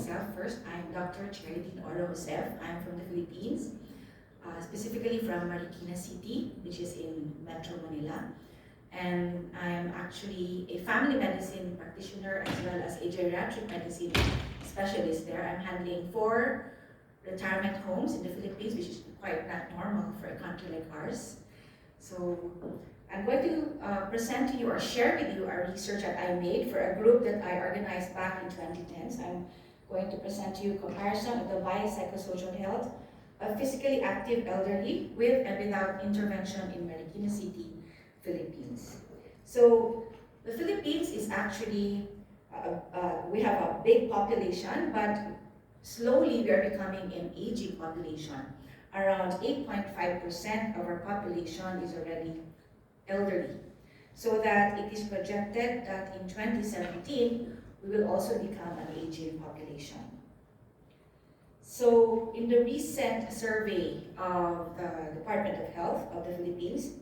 myself first. I'm Dr. Cheridine Oro Josef. I'm from the Philippines, specifically from Marikina City, which is in Metro Manila. And I'm actually a family medicine practitioner as well as a geriatric medicine specialist there. I'm handling 4 retirement homes in the Philippines, which is quite not normal for a country like ours. So I'm going to present to you or share with you our research that I made for a group that I organized back in 2010. So I'm going to present to you a comparison of the biopsychosocial health of physically active elderly with and without intervention in Marikina City, Philippines. So the Philippines is actually, we have a big population, but slowly we are becoming an aging population. Around 8.5% of our population is already elderly. So that it is projected that in 2017, we will also become an aging population. So in the recent survey of the Department of Health of the Philippines,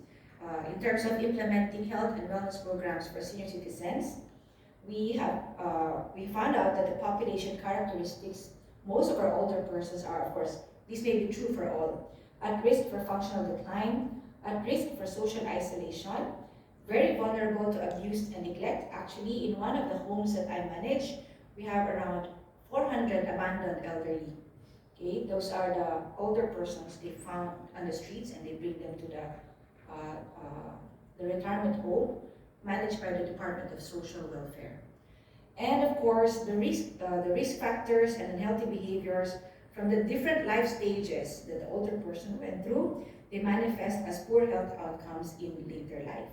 in terms of implementing health and wellness programs for senior citizens, we found out that the population characteristics, most of our older persons are, of course, this may be true for all, at risk for functional decline, at risk for social isolation, very vulnerable to abuse and neglect. Actually, in one of the homes that I manage, we have around 400 abandoned elderly. Okay, those are the older persons they found on the streets and they bring them to the retirement home managed by the Department of Social Welfare. And of course, the risk factors and unhealthy behaviors from the different life stages that the older person went through, they manifest as poor health outcomes in later life.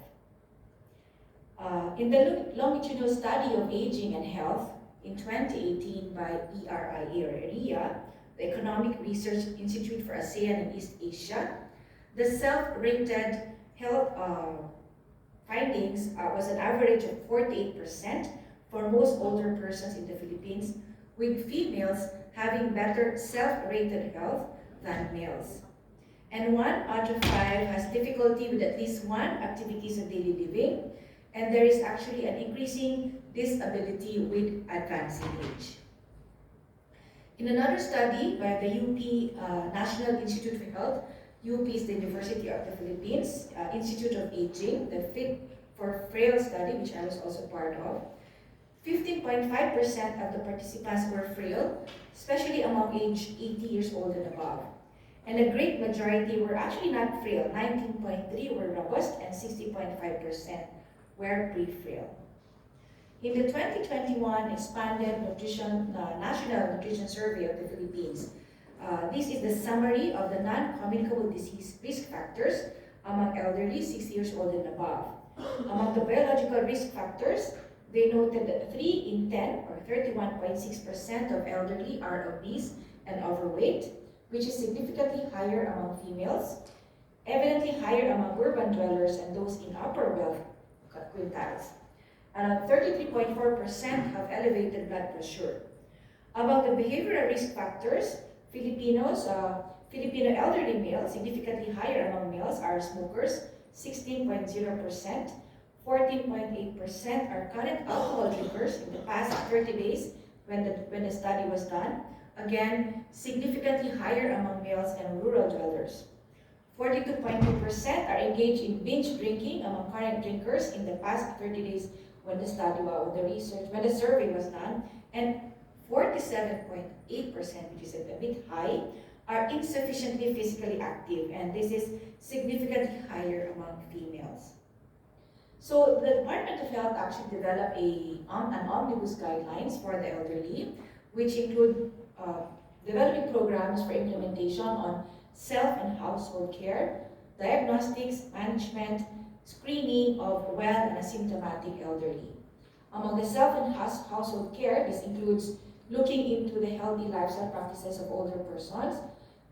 In the longitudinal study of aging and health in 2018 by ERIA, the Economic Research Institute for ASEAN and East Asia, the self-rated health findings was an average of 48% for most older persons in the Philippines, with females having better self-rated health than males. And 1 out of 5 has difficulty with at least one activities of daily living, and there is actually an increasing disability with advancing age. In another study by the UP National Institute for Health, UP is the University of the Philippines, Institute of Aging, the Fit for Frail study, which I was also part of, 15.5% of the participants were frail, especially among age 80 years old and above. And a great majority were actually not frail, 19.3% were robust and 60.5% were pre-frail. In the 2021 Expanded National Nutrition Survey of the Philippines, this is the summary of the non-communicable disease risk factors among elderly 60 years old and above. Among the biological risk factors, they noted that 3 in 10, or 31.6% of elderly are obese and overweight, which is significantly higher among females, evidently higher among urban dwellers and those in upper wealth quintiles. And 33.4% have elevated blood pressure. Among the behavioral risk factors, Filipino elderly males, significantly higher among males, are smokers, 16.0%. 14.8% are current alcohol drinkers in the past 30 days when the study was done. Again, significantly higher among males and rural dwellers. 42.2% are engaged in binge drinking among current drinkers in the past 30 days when the survey was done. And 47.8%, which is a bit high, are insufficiently physically active, and this is significantly higher among females. So the Department of Health actually developed an omnibus guidelines for the elderly, which include developing programs for implementation on self and household care, diagnostics, management, screening of well and asymptomatic elderly. Among the self and household care, this includes looking into the healthy lifestyle practices of older persons,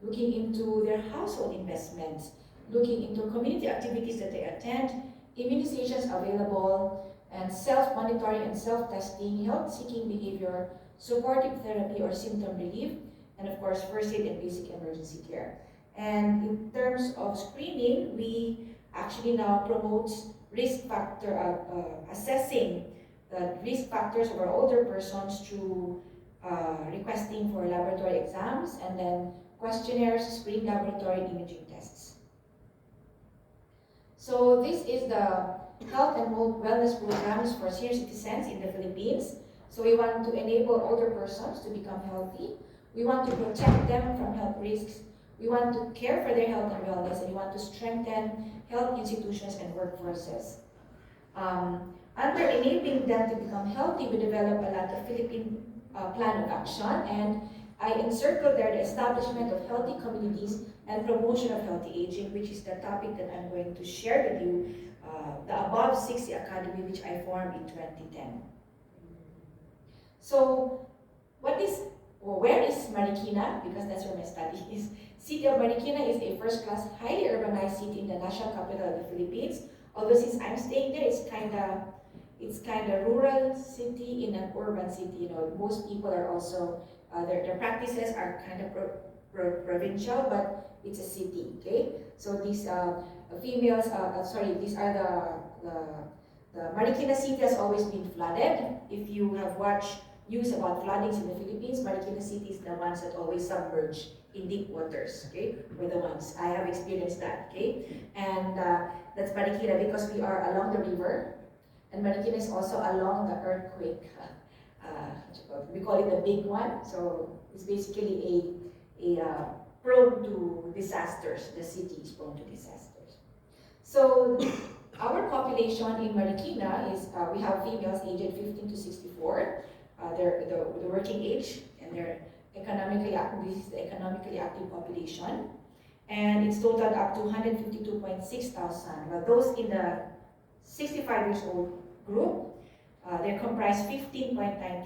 looking into their household investments, looking into community activities that they attend, immunizations available, and self-monitoring and self-testing, health-seeking behavior, supportive therapy or symptom relief, and of course, first aid and basic emergency care. And in terms of screening, we actually now promote risk factor assessing the risk factors of our older persons through requesting for laboratory exams, and then questionnaires, screen laboratory imaging tests. So this is the health and wellness programs for senior citizens in the Philippines. So we want to enable older persons to become healthy. We want to protect them from health risks. We want to care for their health and wellness, and we want to strengthen health institutions and workforces. Under enabling them to become healthy, we develop a lot of Philippine plan of action, and I encircle there the establishment of healthy communities and promotion of healthy aging, which is the topic that I'm going to share with you, the ABOVE60 Academy, which I formed in 2010. So, where is Marikina? Because that's where my study is. City of Marikina is a first-class, highly urbanized city in the national capital of the Philippines. Although since I'm staying there, it's kind of rural city in an urban city. You know, most people are also their practices are kind of provincial, but it's a city. Okay, so these these are the Marikina city has always been flooded. If you have watched news about floodings in the Philippines, Marikina city is the ones that always submerge in deep waters. Okay, we're the ones. I have experienced that. Okay, and that's Marikina because we are along the river, and Marikina is also along the earthquake. We call it the big one. So it's basically a prone to disasters. The city is prone to disasters. So our population in Marikina is we have females aged 15 to 64. They're the working age, and they're economically active. This is the economically active population, and it's totaled up to 152.6 thousand. While those in the 65 years old group, they comprise 15.9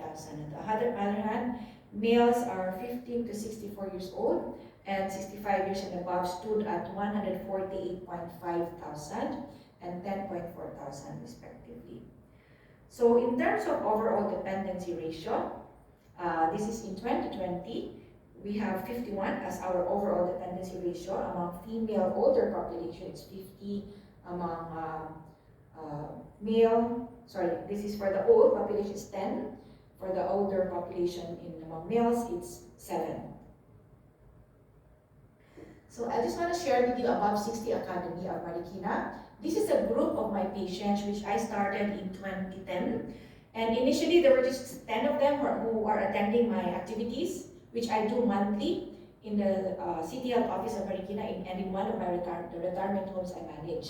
thousand. On the other hand, males are 15 to 64 years old, and 65 years and above stood at 148.5 thousand and 10.4 thousand respectively. So in terms of overall dependency ratio, this is in 2020, we have 51 as our overall dependency ratio. Among female older population, it's 50. Among this is for the old population, it's 10. For the older population among males, it's 7. So I just want to share with you ABOVE60 Academy of Marikina. This is a group of my patients which I started in 2010. And initially there were just 10 of them who are attending my activities, which I do monthly in the City Health Office of Marikina and in one of my retirement homes I manage.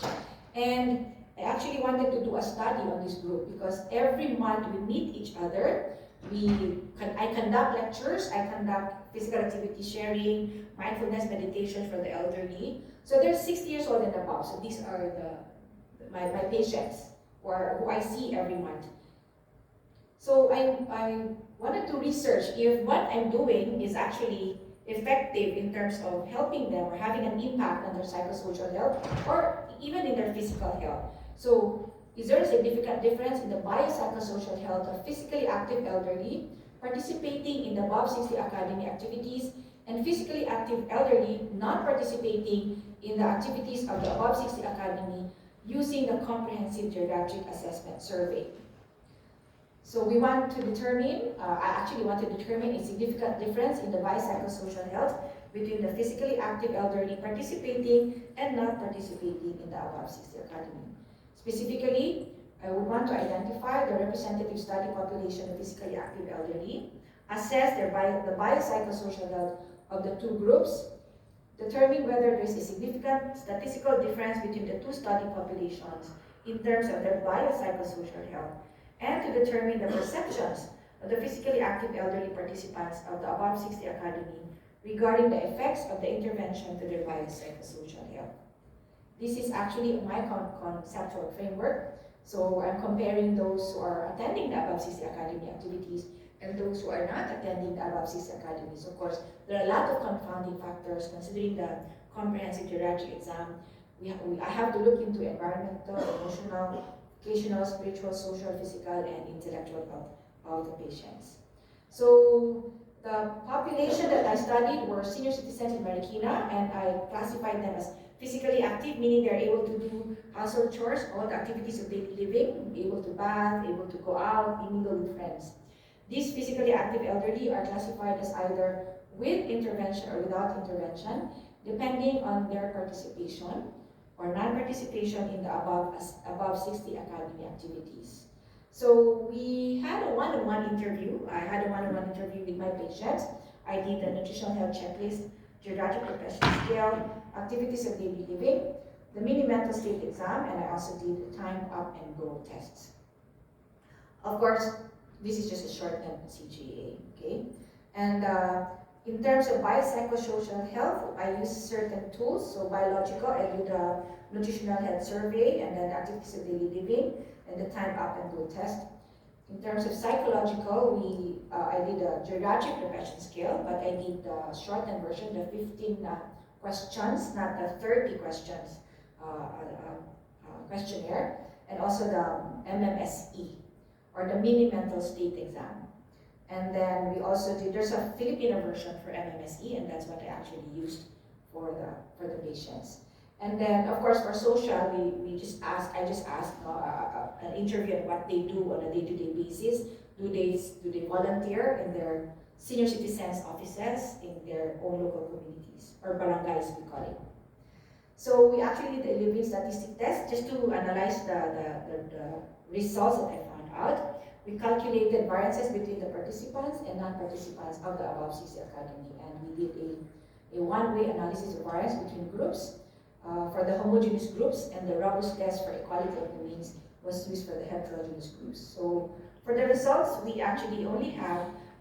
And I actually wanted to do a study on this group because every month we meet each other. I conduct lectures, I conduct physical activity sharing, mindfulness meditation for the elderly. So they're 60 years old and above. So these are my patients who I see every month. So I wanted to research if what I'm doing is actually effective in terms of helping them or having an impact on their psychosocial health or even in their physical health. So is there a significant difference in the biopsychosocial health of physically active elderly participating in the ABOVE60 Academy activities and physically active elderly not participating in the activities of the ABOVE60 Academy using the Comprehensive Geriatric Assessment Survey? So we want to determine, I actually want to determine a significant difference in the biopsychosocial health between the physically active elderly participating and not participating in the ABOVE60 Academy. Specifically, I would want to identify the representative study population of physically active elderly, assess the biopsychosocial health of the two groups, determine whether there is a significant statistical difference between the two study populations in terms of their biopsychosocial health, and to determine the perceptions of the physically active elderly participants of the ABOVE60 Academy regarding the effects of the intervention to their biopsychosocial health. This is actually my conceptual framework. So I'm comparing those who are attending the ABOVE60 Academy activities and those who are not attending the ABOVE60 Academy. So of course, there are a lot of confounding factors considering the comprehensive geriatric exam. I have to look into environmental, emotional, vocational, spiritual, social, physical, and intellectual health of the patients. So the population that I studied were senior citizens in Marikina, and I classified them as physically active, meaning they're able to do household chores, all the activities of daily living, able to bath, able to go out, mingle with friends. These physically active elderly are classified as either with intervention or without intervention, depending on their participation or non-participation in the above 60 academy activities. So we had a one-on-one interview. I had a one-on-one interview with my patients. I did the nutritional health checklist, geriatric professional scale, activities of daily living, the mini mental state exam, and I also did the time up and go tests. Of course, this is just a shortened CGA, okay? And in terms of biopsychosocial health, I use certain tools. So biological, I do the nutritional health survey and then activities of daily living and the time up and go test. In terms of psychological, I did a geriatric regression scale, but I did the shortened version, the 15 questions, not the 30 questions questionnaire, and also the MMSE, or the mini mental state exam. And then we also did, there's a Filipino version for MMSE, and that's what I actually used for the patients. And then, of course, for social, I just asked an interview on what they do on a day-to-day basis. Do they volunteer in their senior citizens offices in their own local communities, or barangays we call it. So we actually did a living statistic test just to analyze the results that I found out. We calculated variances between the participants and non-participants of the Above 60 Academy, and we did a one-way analysis of variance between groups for the homogeneous groups, and the robust test for equality of the means was used for the heterogeneous groups. So for the results, we actually we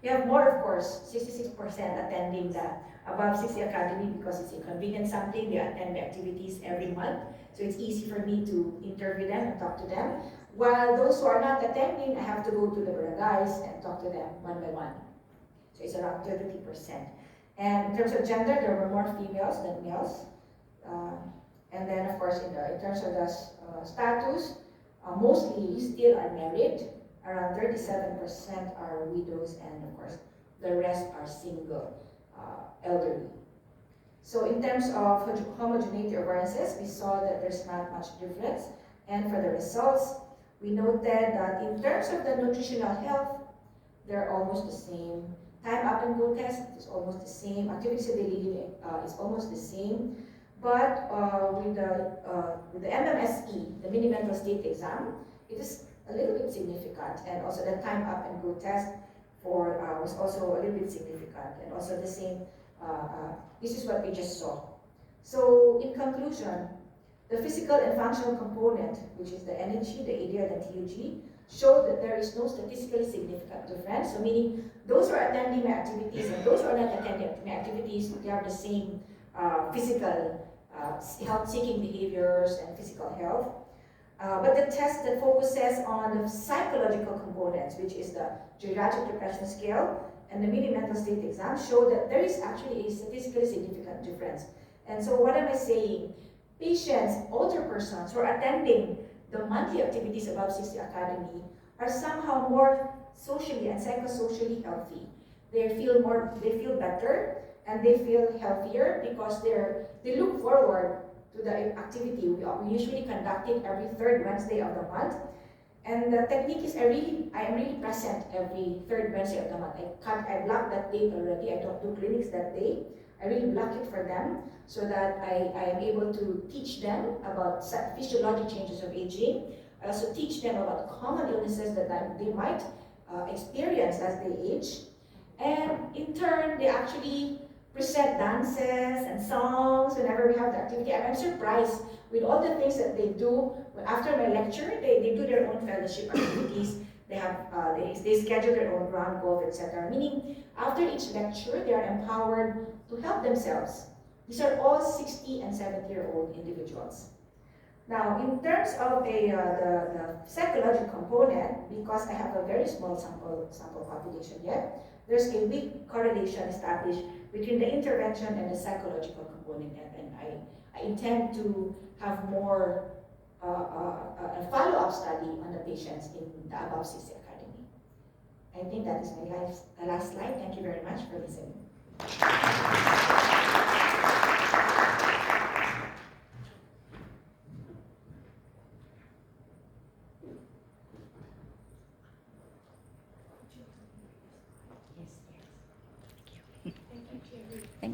have more, of course, 66% attending the Above 60 Academy because it's a convenient something. They attend the activities every month, so it's easy for me to interview them and talk to them. While those who are not attending, I have to go to the barangays and talk to them one by one. So it's around 30%. And in terms of gender, there were more females than males. And then, of course, in terms of the status, mostly still are married. Around 37% are widows, and of course, the rest are single, elderly. So in terms of homogeneity of variances, we saw that there's not much difference. And for the results, we noted that in terms of the nutritional health, they're almost the same. Time up and go test is almost the same. Activities of daily living is almost the same. But with the MMSE, the mini mental state exam, it is a little bit significant. And also the time up and go test was also a little bit significant. And also the same, this is what we just saw. So in conclusion, the physical and functional component, which is the NHG, the ADL, and TUG, showed that there is no statistically significant difference. So meaning those who are attending my activities and those who are not attending my activities, they have the same physical health-seeking behaviors and physical health. But the test that focuses on the psychological components, which is the geriatric depression scale and the mini mental state exam, show that there is actually a statistically significant difference. And so what am I saying? Patients, older persons who are attending the monthly activities above 60 Academy are somehow more socially and psychosocially healthy. They feel better, and they feel healthier because they look forward to the activity. We usually conduct it every third Wednesday of the month. And the technique is I am really present every third Wednesday of the month. I block that date already. I don't do clinics that day. I really block it for them so that I am able to teach them about physiologic changes of aging. I also teach them about common illnesses that they might experience as they age. And in turn, they actually present dances and songs whenever we have the activity. I'm surprised with all the things that they do. After my lecture, they do their own fellowship activities. They have they schedule their own ground golf, etc. Meaning, after each lecture, they are empowered to help themselves. These are all 60 and 70-year-old individuals. Now, in terms of the psychological component, because I have a very small sample population yet, there's a big correlation established between the intervention and the psychological component, and I intend to have more a follow-up study on the patients in the Above 60 Academy. I think that is my last slide. Thank you very much for listening.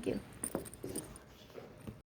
Thank you.